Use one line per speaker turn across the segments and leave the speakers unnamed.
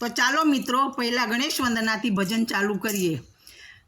તો ચાલો મિત્રો પહેલા ગણેશ વંદનાથી ભજન ચાલુ કરીએ।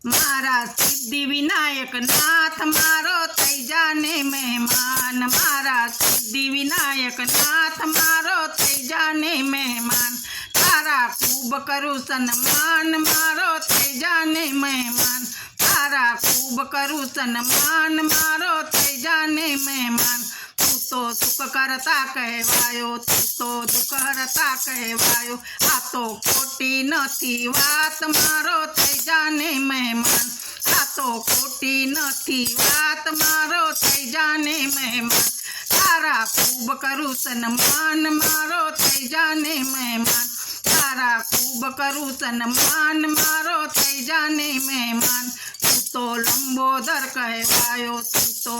મારા સિદ્ધિ વિનાયક નાથ મારો થઈ જાને મહેમાન, મારા સિદ્ધિ વિનાયક નાથ મારો થઈ જાને મહેમાન, તારા ખૂબ કરું સન્માન મારો થઈ જાને મહેમાન, તારા ખૂબ કરું સન્માન મારો થઈ જાને મહેમાન। તું તો સુખ કરતા કહેવાયો, તું તો દુઃખ હરતા કહેવાયો, આ તો ખોટી નથી વાત મારો થઈ જાને મહેમાન, આ તો ખોટી નથી વાત મારો થઈ જાને મહેમાન, તારા ખૂબ કરું સન્માન મારો થઈ જાને મહેમાન, તારા ખૂબ કરું સન્માન મારો થઈ જાને મહેમાન। તું તો લંબોદર કહેવાયો, તું તો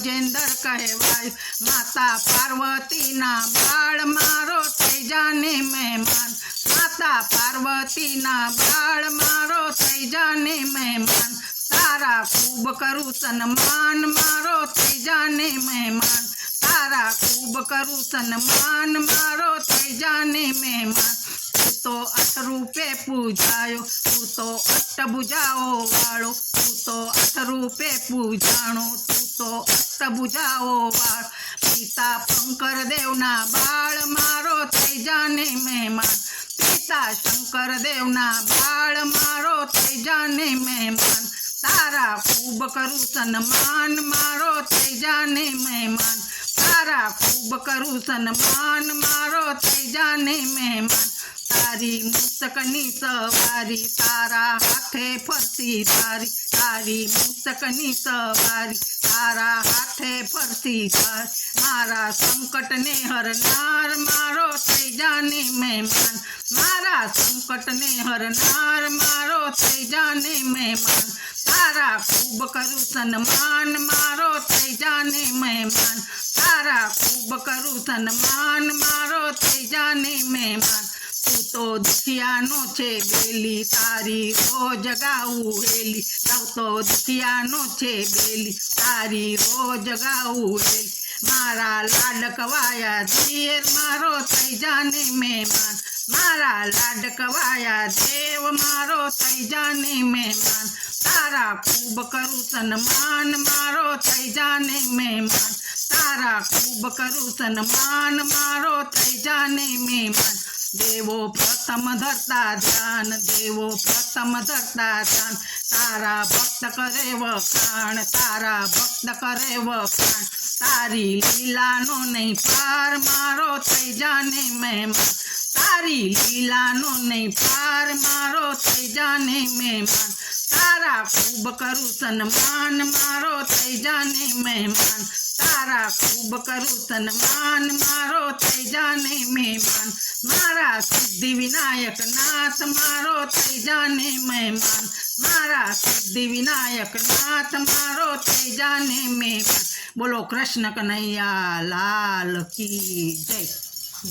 ગજેન્દર કહેવાયો, માતા પાર્વતીના બાળ મારો થઈ જાને મહેમાન, માતા પાર્વતીના બાળ મારો થઈ જાને મહેમાન, તારા ખૂબ કરું સન્માન મારો થઈ જાને મહેમાન, તારા ખૂબ કરું સન્માન મારો થઈ જાને મહેમાન। તું તો અષ્ટ રૂપે પૂજાયો, તું તો અષ્ટભુજાઓ વાળો, તું તો અષ્ટ રૂપે પૂજાણો, તું તો અષ્ટભુજાઓ વાળો, પિતા શંકર દેવના બાળ મારો થઈ જાને મહેમાન, પિતા શંકર દેવના બાળ મારો થઈ જાને મહેમાન, તારા ખૂબ કરું સન્માન મારો થઈ જાને મહેમાન, તારા ખૂબ કરું સન્માન મારો થઈ જાને મહેમાન। તારી મુસકની સવારી તારા હાથે ફરતી તારી, તારી મુસકની સવારી તારા હાથે ફરતી તારી, મારા સંકટને હરનાર મારો થઈ જાને મહેમાન, મારા સંકટને હરનાર મારો થઈ જાને મહેમાન, તારા ખૂબ કરું સન્માન મારો થઈ જાને મહેમાન, તારા ખૂબ કરું સન્માન મારો થઈ જાને મહેમાન। તું તો દુખિયાનો છે બેલી તારી રોજ ગાવું હેલી, તું તો દુખિયાનો છે બેલી તારી રોજ ગાવું હેલી, મારા લાડકવાયા દેર મારો થઈ જાને મહેમાન, મારા લાડકવાયા દેવ મારો થઈ જાને મહેમાન, તારા ખૂબ કરું સન્માન મારો થઈ જાને મહેમાન, તારા ખૂબ કરું સન્માન મારો થઈ જાને મહેમાન। દેવો પ્રથમ ધરતા ધ્યાન, દેવો પ્રથમ ધરતા ધ્યાન, તારા ભક્ત કરે વખાણ, તારા ભક્ત કરે વખાણ, તારી લીલાનો નહીં પાર મારો થઈ જાને મહેમાન, તારી લીલાનો નહીં પાર મારો થઈ જાને મહેમાન, તારા ખૂબ કરું સન્માન મારો થઈ જાને મહેમાન, તારા ખૂબ કરું સન્માન મારો થઈ જાને મહેમાન, મારા સિદ્ધિ વિનાયક નાથ મારો થઈ જાને મહેમાન, મારા સિદ્ધિ વિનાયક નાથ મારો થઈ જાને મહેમાન। બોલો કૃષ્ણ કનૈયા લાલ કી જય।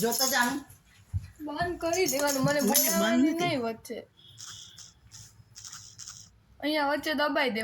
જોતા જાનું
બંધ કરી દેવાનું, મને બોલવાની નહીં વચ્ચે, અહીંયા વચ્ચે દબાઈ દેવાનું।